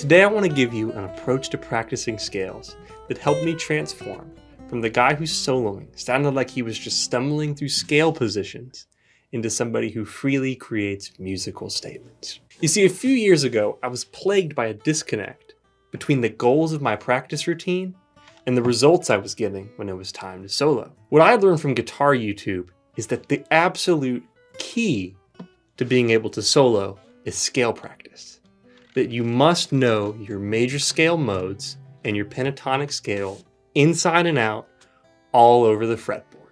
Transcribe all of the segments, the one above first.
Today I want to give you an approach to practicing scales that helped me transform from the guy who's soloing, sounded like he was just stumbling through scale positions, into somebody who freely creates musical statements. You see, a few years ago, I was plagued by a disconnect between the goals of my practice routine and the results I was getting when it was time to solo. What I learned from guitar YouTube is that the absolute key to being able to solo is scale practice. That you must know your major scale modes and your pentatonic scale inside and out all over the fretboard.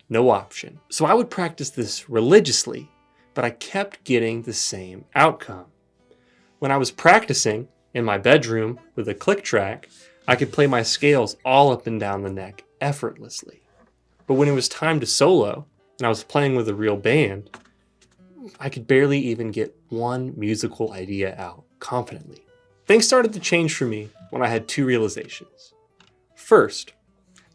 No option. So I would practice this religiously, but I kept getting the same outcome. When I was practicing in my bedroom with a click track, I could play my scales all up and down the neck effortlessly. But when it was time to solo, and I was playing with a real band, I could barely even get one musical idea out confidently. Things started to change for me when I had two realizations. First,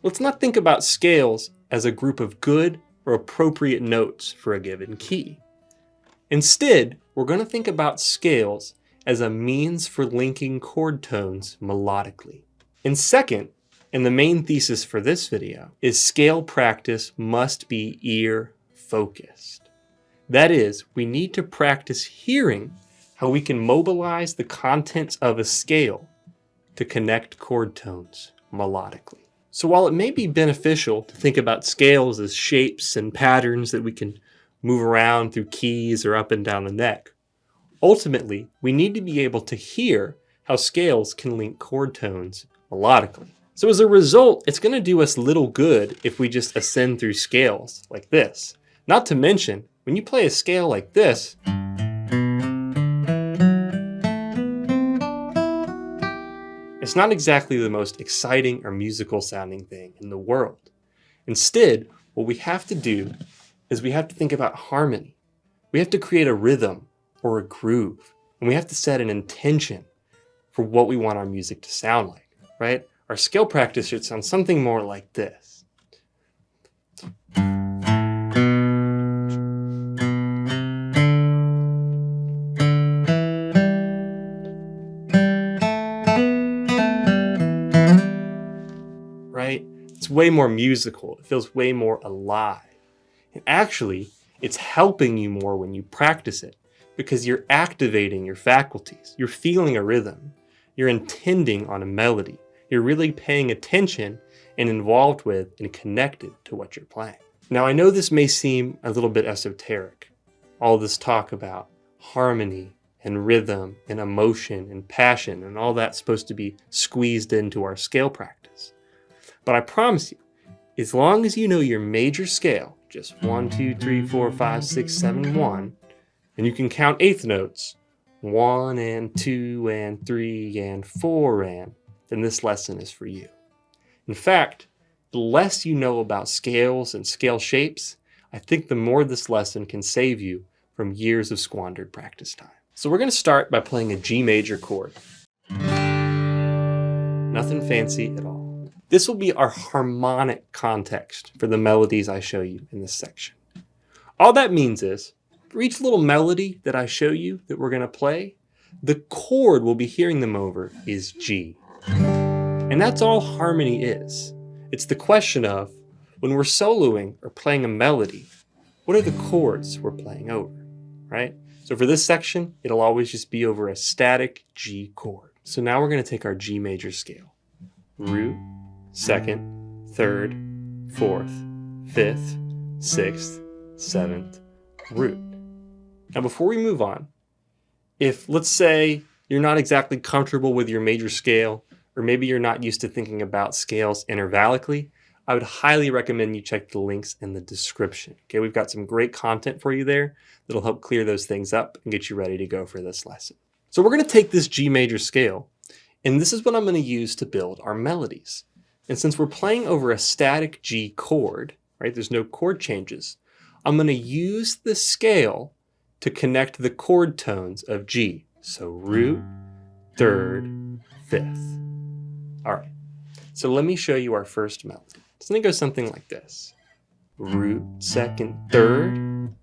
let's not think about scales as a group of good or appropriate notes for a given key. Instead, we're going to think about scales as a means for linking chord tones melodically. And second, and the main thesis for this video, is scale practice must be ear focused. That is, we need to practice hearing how we can mobilize the contents of a scale to connect chord tones melodically. So while it may be beneficial to think about scales as shapes and patterns that we can move around through keys or up and down the neck, ultimately, we need to be able to hear how scales can link chord tones melodically. So as a result, it's going to do us little good if we just ascend through scales like this. Not to mention, when you play a scale like this, it's not exactly the most exciting or musical sounding thing in the world. Instead, what we have to do is we have to think about harmony. We have to create a rhythm or a groove, and we have to set an intention for what we want our music to sound like, right? Our scale practice should sound something more like this. Right? It's way more musical. It feels way more alive. And actually, it's helping you more when you practice it because you're activating your faculties. You're feeling a rhythm. You're intending on a melody. You're really paying attention and involved with and connected to what you're playing. Now, I know this may seem a little bit esoteric. All this talk about harmony and rhythm and emotion and passion and all that's supposed to be squeezed into our scale practice. But I promise you, as long as you know your major scale, just 1, 2, 3, 4, 5, 6, 7, 1, and you can count eighth notes, 1 and 2 and 3 and 4 and, then this lesson is for you. In fact, the less you know about scales and scale shapes, I think the more this lesson can save you from years of squandered practice time. So we're going to start by playing a G major chord. Nothing fancy at all. This will be our harmonic context for the melodies I show you in this section. All that means is, for each little melody that I show you that we're going to play, the chord we'll be hearing them over is G. And that's all harmony is. It's the question of, when we're soloing or playing a melody, what are the chords we're playing over, right? So for this section, it'll always just be over a static G chord. So now we're going to take our G major scale. Root, second, third, fourth, fifth, sixth, seventh, root. Now before we move on, if let's say you're not exactly comfortable with your major scale, or maybe you're not used to thinking about scales intervallically, I would highly recommend you check the links in the description. Okay, we've got some great content for you there that'll help clear those things up and get you ready to go for this lesson. So we're going to take this G major scale, and this is what I'm going to use to build our melodies. And since we're playing over a static G chord, right, there's no chord changes, I'm going to use the scale to connect the chord tones of G. So root, third, fifth. All right, so let me show you our first melody. It's going to go something like this. Root, second, third,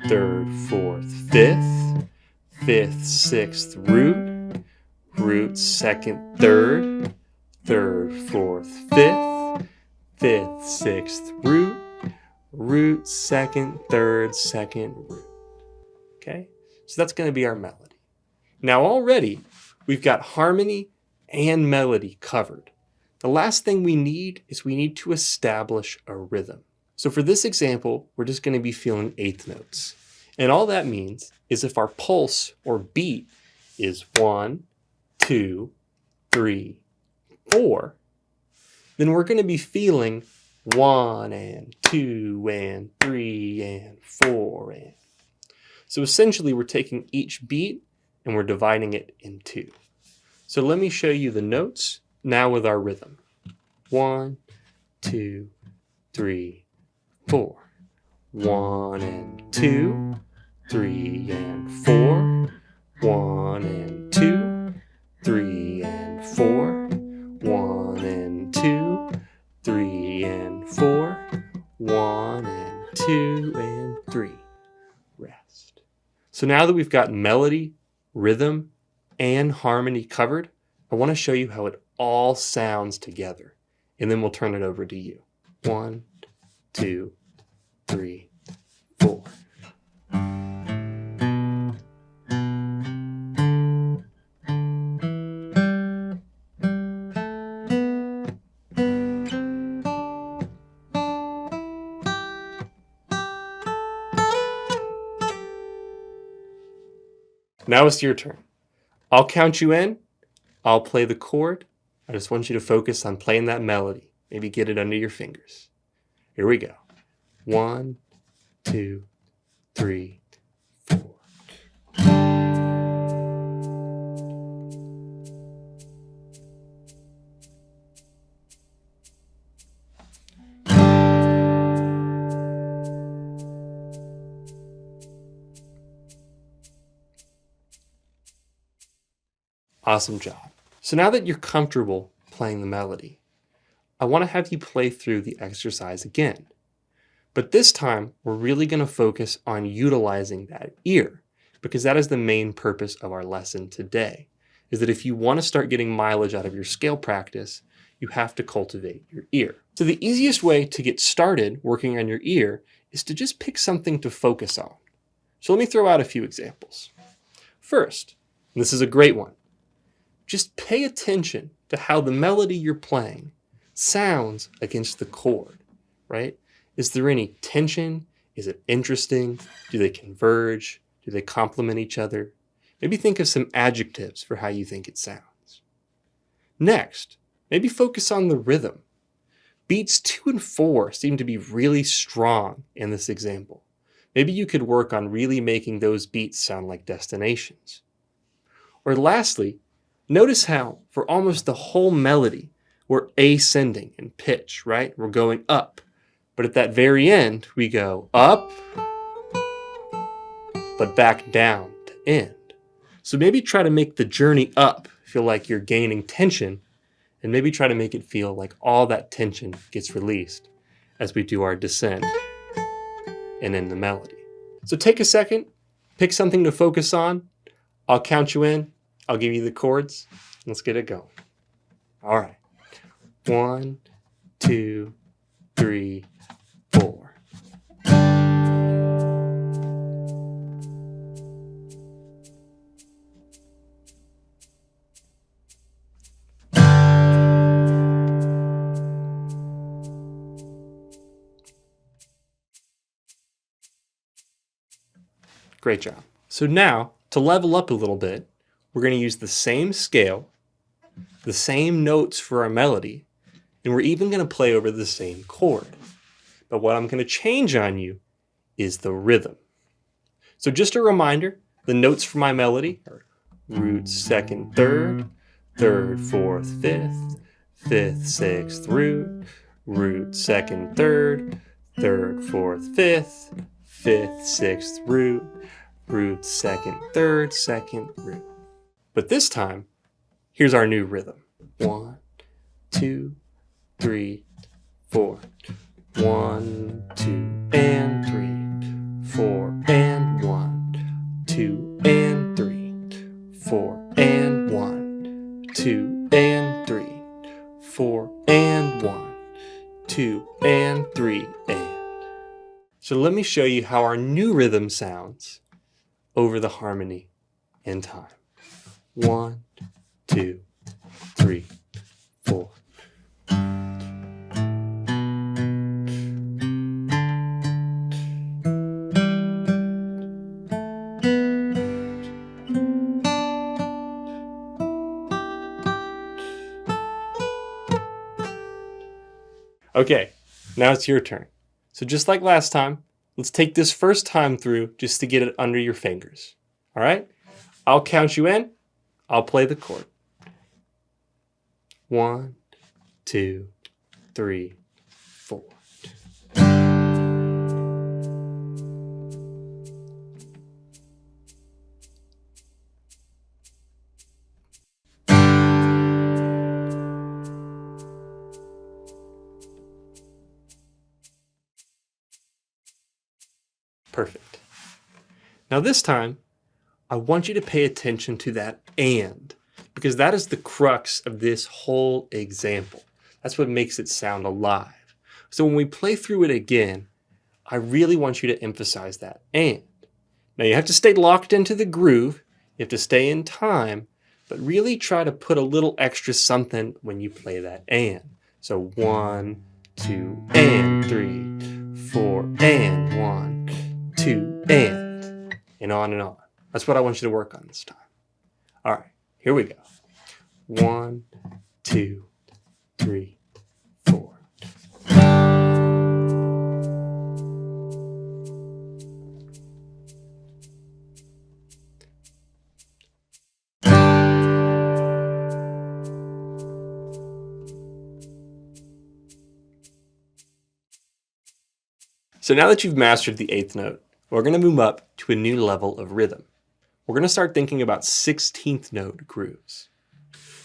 third, fourth, fifth, fifth, sixth, root, root, second, third, third, fourth, fifth, fifth, sixth, root, root, second, third, second, root. Okay, so that's going to be our melody. Now already we've got harmony and melody covered. The last thing we need is we need to establish a rhythm. So for this example, we're just going to be feeling eighth notes. And all that means is if our pulse or beat is 1, 2, 3, 4, then we're going to be feeling 1 and 2 and 3 and 4 and. So essentially we're taking each beat and we're dividing it in two. So let me show you the notes now with our rhythm. 1, 2, 3, 4. 1 and 2, 3 and 4. 1 and 2, 3 and 4. 1 and 2, 3 and 4. 1 and 2 and 3. Rest. So now that we've got melody, rhythm, and harmony covered, I want to show you how it all sounds together, and then we'll turn it over to you. 1, 2, 3, 4. Now it's your turn. I'll count you in. I'll play the chord. I just want you to focus on playing that melody. Maybe get it under your fingers. Here we go. 1, 2, 3, 4. Awesome job. So now that you're comfortable playing the melody, I want to have you play through the exercise again. But this time, we're really going to focus on utilizing that ear, because that is the main purpose of our lesson today, is that if you want to start getting mileage out of your scale practice, you have to cultivate your ear. So the easiest way to get started working on your ear is to just pick something to focus on. So let me throw out a few examples. First, and this is a great one, just pay attention to how the melody you're playing sounds against the chord, right? Is there any tension? Is it interesting? Do they converge? Do they complement each other? Maybe think of some adjectives for how you think it sounds. Next, maybe focus on the rhythm. Beats 2 and 4 seem to be really strong in this example. Maybe you could work on really making those beats sound like destinations. Or lastly, notice how for almost the whole melody, we're ascending in pitch, right? We're going up. But at that very end, we go up, but back down to end. So maybe try to make the journey up feel like you're gaining tension, and maybe try to make it feel like all that tension gets released as we do our descent and in the melody. So take a second, pick something to focus on. I'll count you in. I'll give you the chords. Let's get it going. All right. 1, 2, 3, 4. Great job. So now, to level up a little bit, we're going to use the same scale, the same notes for our melody, and we're even going to play over the same chord. But what I'm going to change on you is the rhythm. So just a reminder, the notes for my melody are root, second, third, third, fourth, fifth, fifth, sixth, root, root, second, third, third, fourth, fifth, fifth, sixth, root, root, second, third, second, root. But this time, here's our new rhythm. 1, 2, 3, 4. 1, 2, and 3, 4, and 1, 2, and 3, 4, and 1, 2 and 3, 4 and 1, 2 and 3 and. So let me show you how our new rhythm sounds over the harmony in time. 1, 2, 3, 4. Okay, now it's your turn. So just like last time, let's take this first time through just to get it under your fingers. All right? I'll count you in. I'll play the chord. 1, 2, 3, 4. Perfect. Now this time, I want you to pay attention to that and, because that is the crux of this whole example. That's what makes it sound alive. So when we play through it again, I really want you to emphasize that and. Now you have to stay locked into the groove, you have to stay in time, but really try to put a little extra something when you play that and. So 1, 2, and 3, 4, and 1, 2, and on and on. That's what I want you to work on this time. All right, here we go. 1, 2, 3, 4. So now that you've mastered the 8th note, we're going to move up to a new level of rhythm. We're going to start thinking about 16th note grooves.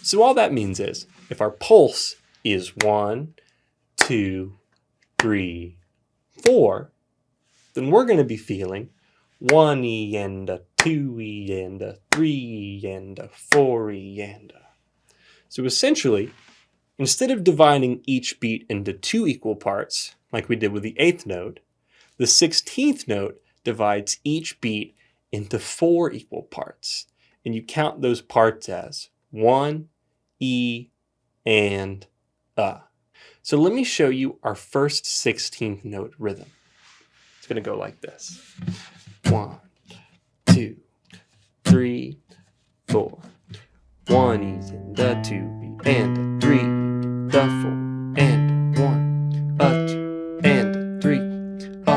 So all that means is, if our pulse is 1, 2, 3, 4, then we're going to be feeling 1E and a 2E and a 3E and a 4E and a. So essentially, instead of dividing each beat into 2 equal parts, like we did with the 8th note, the 16th note divides each beat into 4 equal parts. And you count those parts as 1, E, and A. So let me show you our first 16th note rhythm. It's going to go like this. 1, 2, 3, 4. 1 E and a 2 B and a 3, the 4 and a 1, a 2 and a 3, a 4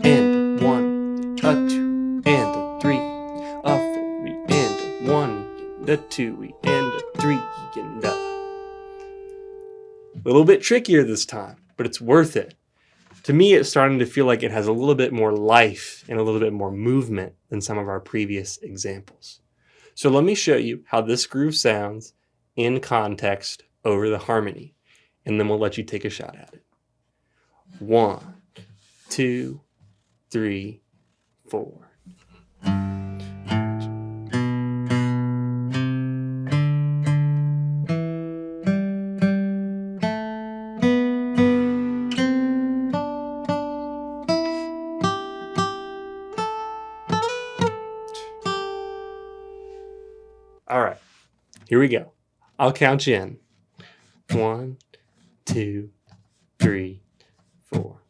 and a 1, a 2 and a 3, a 4 E and a 1 and a 2 E and a 3 and a. A little bit trickier this time, but it's worth it. To me, it's starting to feel like it has a little bit more life and a little bit more movement than some of our previous examples. So let me show you how this groove sounds in context over the harmony, and then we'll let you take a shot at it. 1, 2, 3, 4. All right, here we go. I'll count you in. 1, 2, 3, 4.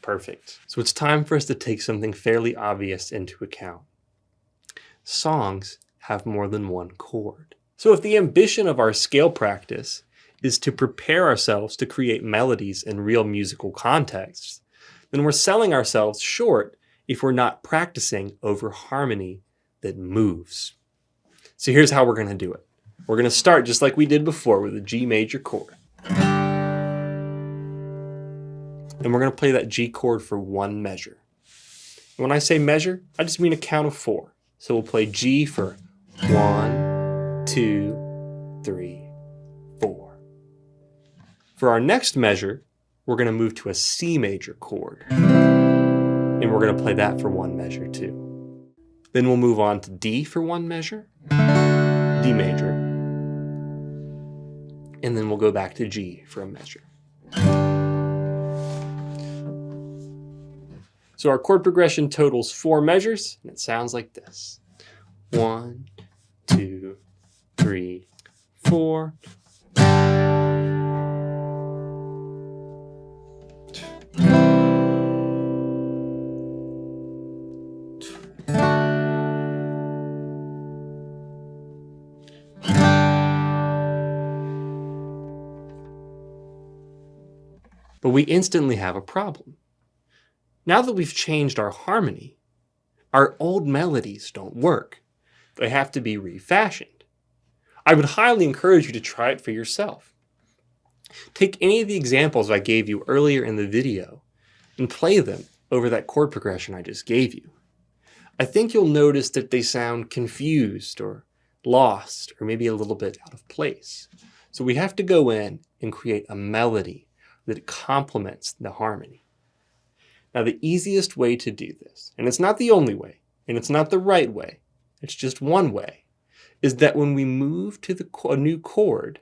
Perfect. So it's time for us to take something fairly obvious into account. Songs have more than one chord. So if the ambition of our scale practice is to prepare ourselves to create melodies in real musical contexts, then we're selling ourselves short if we're not practicing over harmony that moves. So here's how we're going to do it. We're going to start just like we did before with a G major chord. And we're going to play that G chord for one measure. And when I say measure, I just mean a count of 4. So we'll play G for 1, 2, 3, 4. For our next measure, we're going to move to a C major chord. And we're going to play that for one measure too. Then we'll move on to D for one measure, D major, and then we'll go back to G for a measure. So our chord progression totals 4 measures, and it sounds like this. 1, 2, 3, 4. But we instantly have a problem. Now that we've changed our harmony, our old melodies don't work. They have to be refashioned. I would highly encourage you to try it for yourself. Take any of the examples I gave you earlier in the video and play them over that chord progression I just gave you. I think you'll notice that they sound confused or lost or maybe a little bit out of place. So we have to go in and create a melody that complements the harmony. Now, the easiest way to do this, and it's not the only way, and it's not the right way, it's just one way, is that when we move to a new chord,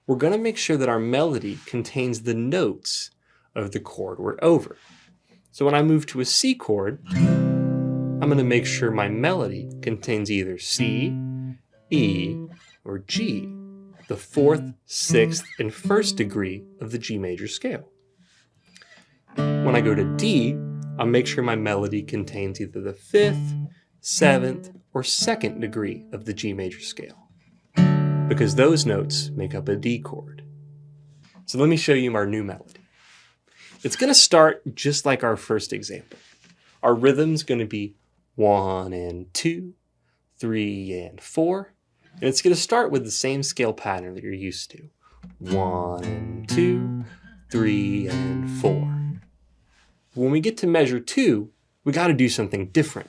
we're going to make sure that our melody contains the notes of the chord we're over. So when I move to a C chord, I'm going to make sure my melody contains either C, E, or G, the 4th, 6th, and 1st degree of the G major scale. When I go to D, I'll make sure my melody contains either the 5th, 7th, or 2nd degree of the G major scale, because those notes make up a D chord. So let me show you our new melody. It's going to start just like our first example. Our rhythm's going to be 1 and 2, 3 and 4, and it's going to start with the same scale pattern that you're used to. 1 and 2, 3 and 4. When we get to measure 2, we got to do something different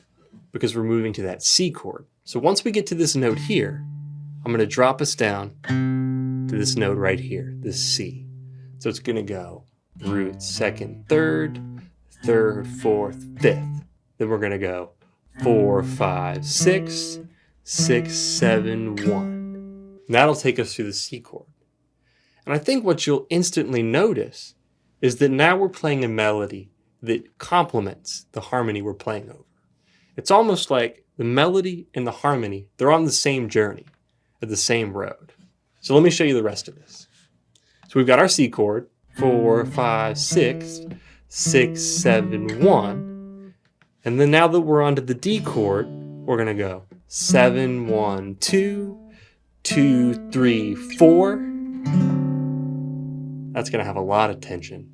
because we're moving to that C chord. So once we get to this note here, I'm going to drop us down to this note right here, this C. So it's going to go root, 2nd, 3rd, 3rd, 4th, 5th. Then we're going to go 4, 5, 6, 6, 7, 1. And that'll take us through the C chord. And I think what you'll instantly notice is that now we're playing a melody that complements the harmony we're playing over. It's almost like the melody and the harmony, they're on the same journey, at the same road. So let me show you the rest of this. So we've got our C chord, 4, 5, 6, 6, 7, 1. And then now that we're onto the D chord, we're going to go 7, 1, 2, 2, 3, 4. That's going to have a lot of tension.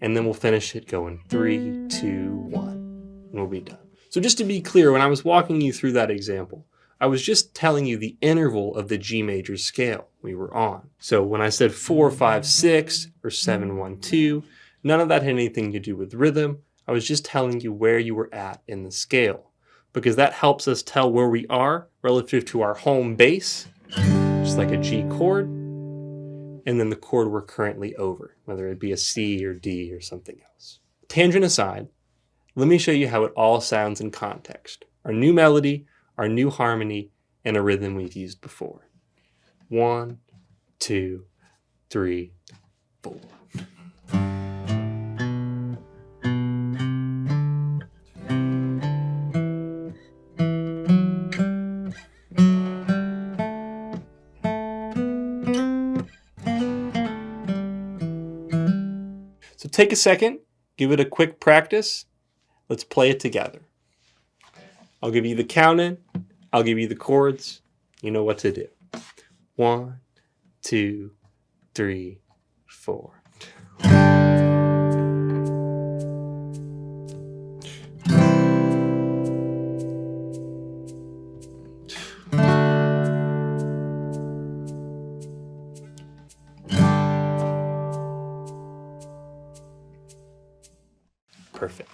And then we'll finish it going 3, 2, 1, and we'll be done. So just to be clear, when I was walking you through that example, I was just telling you the interval of the G major scale we were on. So when I said 4, 5, 6, or 7, 1, 2, none of that had anything to do with rhythm. I was just telling you where you were at in the scale, because that helps us tell where we are relative to our home base, just like a G chord, and then the chord we're currently over, whether it be a C or D or something else. Tangent aside, let me show you how it all sounds in context. Our new melody, our new harmony, and a rhythm we've used before. 1, 2, 3, 4. So take a second, give it a quick practice. Let's play it together. I'll give you the count in, I'll give you the chords. You know what to do. 1, 2, 3, 4. Perfect.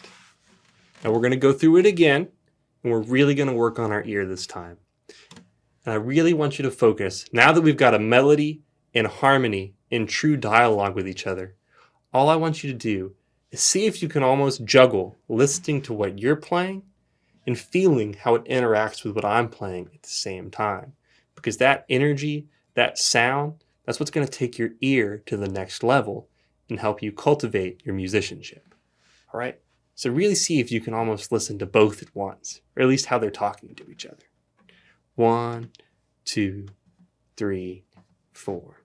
Now we're going to go through it again, and we're really going to work on our ear this time. And I really want you to focus, now that we've got a melody and harmony in true dialogue with each other, all I want you to do is see if you can almost juggle listening to what you're playing and feeling how it interacts with what I'm playing at the same time. Because that energy, that sound, that's what's going to take your ear to the next level and help you cultivate your musicianship. All right? So really see if you can almost listen to both at once, or at least how they're talking to each other. 1, 2, 3, 4.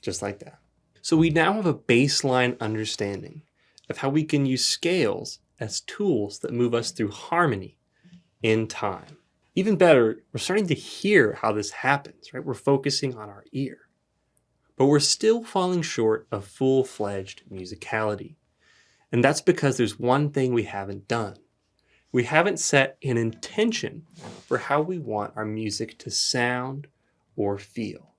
Just like that. So we now have a baseline understanding of how we can use scales as tools that move us through harmony in time. Even better, we're starting to hear how this happens, right? We're focusing on our ear. But we're still falling short of full-fledged musicality. And that's because there's one thing we haven't done. We haven't set an intention for how we want our music to sound or feel.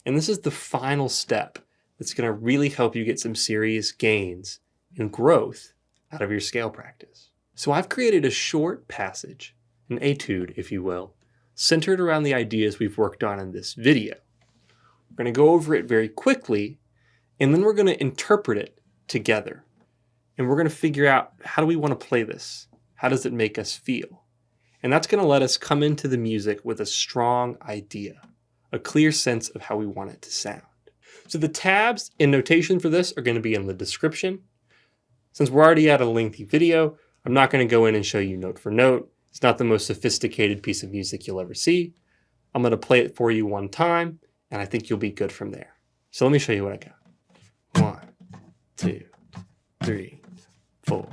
And this is the final step that's going to really help you get some serious gains and growth out of your scale practice. So I've created a short passage, an etude, if you will, centered around the ideas we've worked on in this video. We're going to go over it very quickly, and then we're going to interpret it together. And we're going to figure out, how do we want to play this? How does it make us feel? And that's going to let us come into the music with a strong idea, a clear sense of how we want it to sound. So the tabs and notation for this are going to be in the description. Since we're already at a lengthy video, I'm not going to go in and show you note for note. It's not the most sophisticated piece of music you'll ever see. I'm going to play it for you one time, and I think you'll be good from there. So let me show you what I got. 1, 2, 3, 4.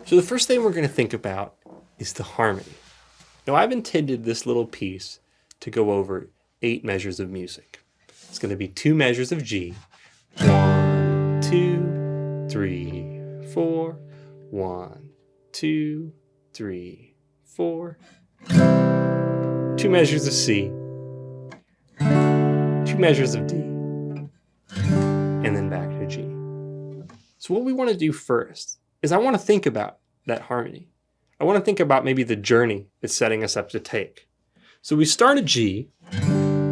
So the first thing we're going to think about is the harmony. Now I've intended this little piece to go over 8 measures of music. It's going to be 2 measures of G. 1, 2, 3, 4. 1, 2, 3, 4. 2 measures of C. 2 measures of D. And then back to G. So what we want to do first is I want to think about that harmony. I want to think about maybe the journey it's setting us up to take. So we start at G, and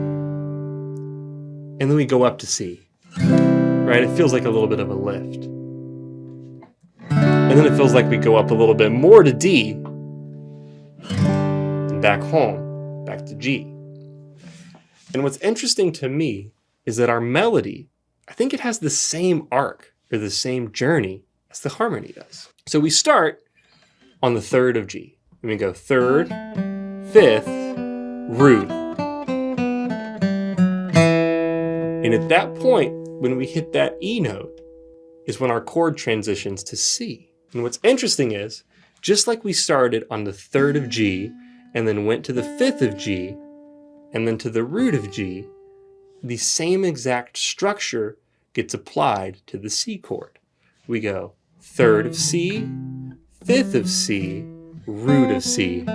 then we go up to C, right? It feels like a little bit of a lift. And then it feels like we go up a little bit more to D, and back home, back to G. And what's interesting to me is that our melody, I think it has the same arc or the same journey as the harmony does. So we start on the 3rd of G. And we go 3rd, 5th, root. And at that point, when we hit that E note, is when our chord transitions to C. And what's interesting is, just like we started on the 3rd of G, and then went to the 5th of G, and then to the root of G, the same exact structure gets applied to the C chord. We go 3rd of C, 5th of C, root of C.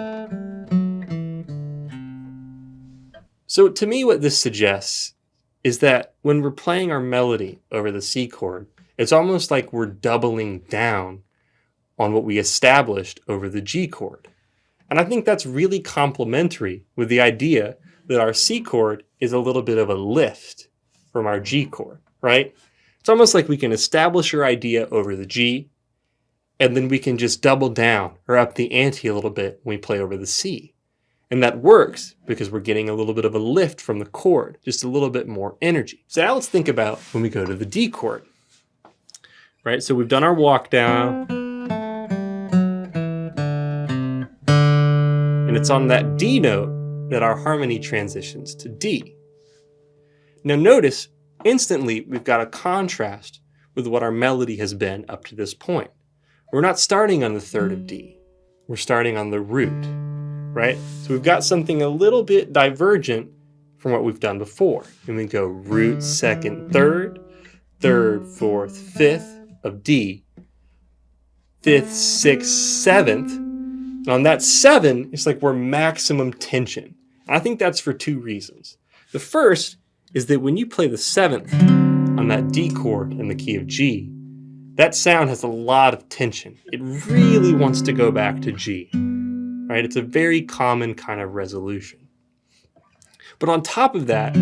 So to me, what this suggests is that when we're playing our melody over the C chord, it's almost like we're doubling down on what we established over the G chord. And I think that's really complementary with the idea that our C chord is a little bit of a lift from our G chord, right? It's almost like we can establish our idea over the G, and then we can just double down or up the ante a little bit when we play over the C. And that works because we're getting a little bit of a lift from the chord, just a little bit more energy. So now let's think about when we go to the D chord, right? So we've done our walk down, and it's on that D note that our harmony transitions to D. Now notice, instantly we've got a contrast with what our melody has been up to this point. We're not starting on the third of D. We're starting on the root, right? So we've got something a little bit divergent from what we've done before. And we go root, second, third, third, fourth, fifth of D, fifth, sixth, seventh. And on that 7, it's like we're maximum tension. And I think that's for 2 reasons. The first is that when you play the 7th on that D chord in the key of G, that sound has a lot of tension. It really wants to go back to G, right? It's a very common kind of resolution. But on top of that,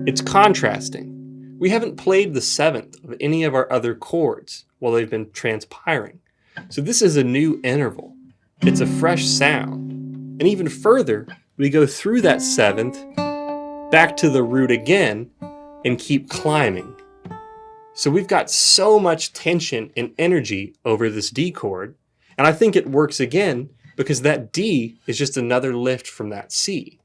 it's contrasting. We haven't played the 7th of any of our other chords while they've been transpiring. So this is a new interval. It's a fresh sound. And even further, we go through that 7th, back to the root again, and keep climbing. So we've got so much tension and energy over this D chord, and I think it works again because that D is just another lift from that C.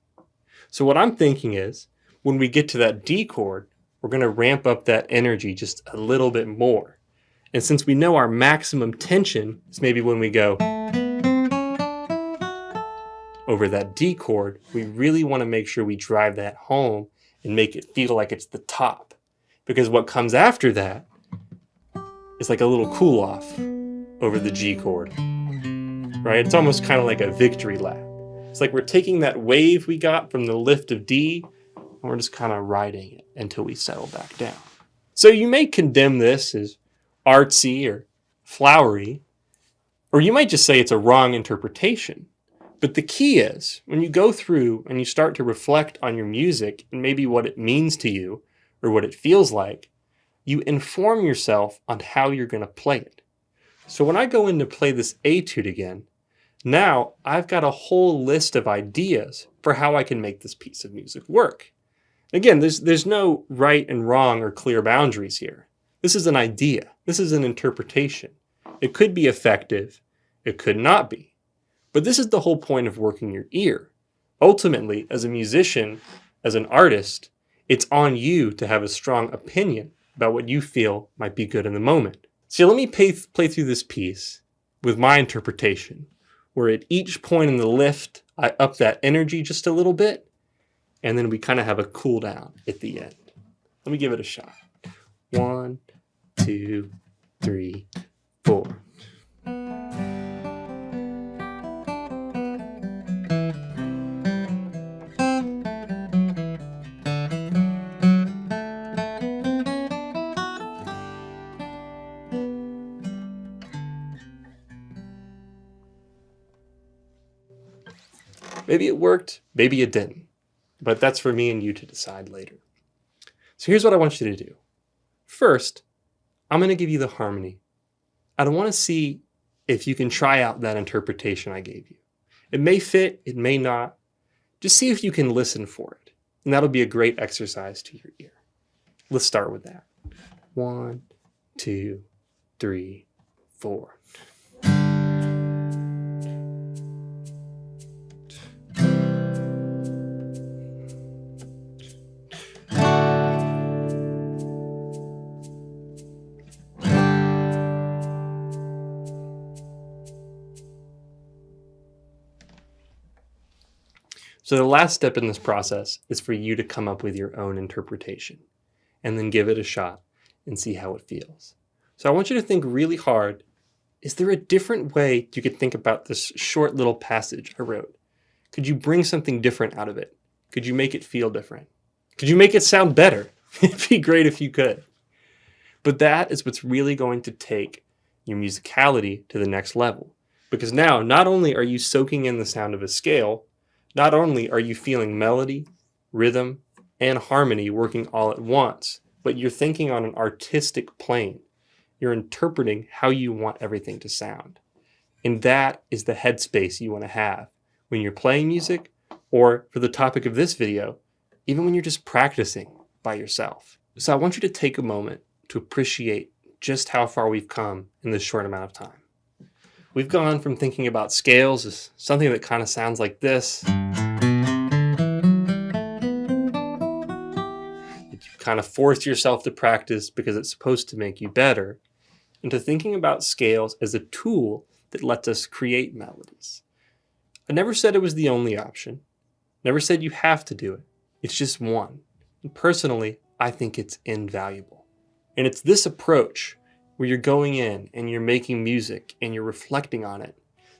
So what I'm thinking is, when we get to that D chord, we're going to ramp up that energy just a little bit more. And since we know our maximum tension is maybe when we go over that D chord, we really want to make sure we drive that home and make it feel like it's the top. Because what comes after that is like a little cool off over the G chord, right? It's almost kind of like a victory lap. It's like we're taking that wave we got from the lift of D and we're just kind of riding it until we settle back down. So you may condemn this as artsy or flowery, or you might just say it's a wrong interpretation. But the key is, when you go through and you start to reflect on your music and maybe what it means to you or what it feels like, you inform yourself on how you're going to play it. So when I go in to play this Etude again, now I've got a whole list of ideas for how I can make this piece of music work. Again, there's no right and wrong or clear boundaries here. This is an idea. This is an interpretation. It could be effective. It could not be. But this is the whole point of working your ear. Ultimately, as a musician, as an artist, it's on you to have a strong opinion about what you feel might be good in the moment. So let me play through this piece with my interpretation, where at each point in the lift, I up that energy just a little bit, and then we kind of have a cool down at the end. Let me give it a shot. 1, 2, 3, 4. Maybe it worked, maybe it didn't. But that's for me and you to decide later. So here's what I want you to do. First, I'm going to give you the harmony. I want to see if you can try out that interpretation I gave you. It may fit, it may not. Just see if you can listen for it. And that'll be a great exercise to your ear. Let's start with that. 1, 2, 3, 4. So the last step in this process is for you to come up with your own interpretation and then give it a shot and see how it feels. So I want you to think really hard. Is there a different way you could think about this short little passage I wrote? Could you bring something different out of it? Could you make it feel different? Could you make it sound better? It'd be great if you could. But that is what's really going to take your musicality to the next level. Because now, not only are you soaking in the sound of a scale, not only are you feeling melody, rhythm, and harmony working all at once, but you're thinking on an artistic plane. You're interpreting how you want everything to sound. And that is the headspace you want to have when you're playing music, or for the topic of this video, even when you're just practicing by yourself. So I want you to take a moment to appreciate just how far we've come in this short amount of time. We've gone from thinking about scales as something that kind of sounds like this. You kind of force yourself to practice because it's supposed to make you better. into thinking about scales as a tool that lets us create melodies. I never said it was the only option. Never said you have to do it. It's just one. And personally, I think it's invaluable. And it's this approach where you're going in and you're making music and you're reflecting on it.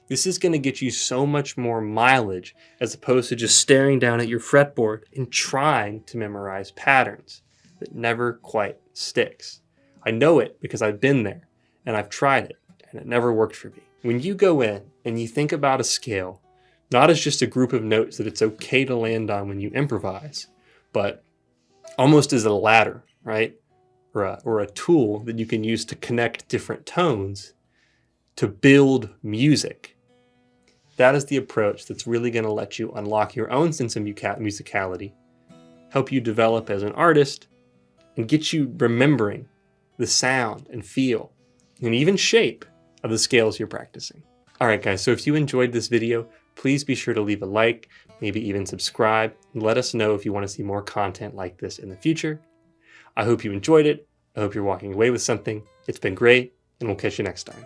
This is going to get you so much more mileage as opposed to just staring down at your fretboard and trying to memorize patterns that never quite sticks. I know it because I've been there and I've tried it and it never worked for me. When you go in and you think about a scale, not as just a group of notes that it's okay to land on when you improvise, but almost as a ladder, right? Or a tool that you can use to connect different tones to build music. That is the approach that's really going to let you unlock your own sense of musicality, help you develop as an artist, and get you remembering the sound and feel and even shape of the scales you're practicing. All right, guys, so if you enjoyed this video, please be sure to leave a like, maybe even subscribe, and let us know if you want to see more content like this in the future. I hope you enjoyed it. I hope you're walking away with something. It's been great, and we'll catch you next time.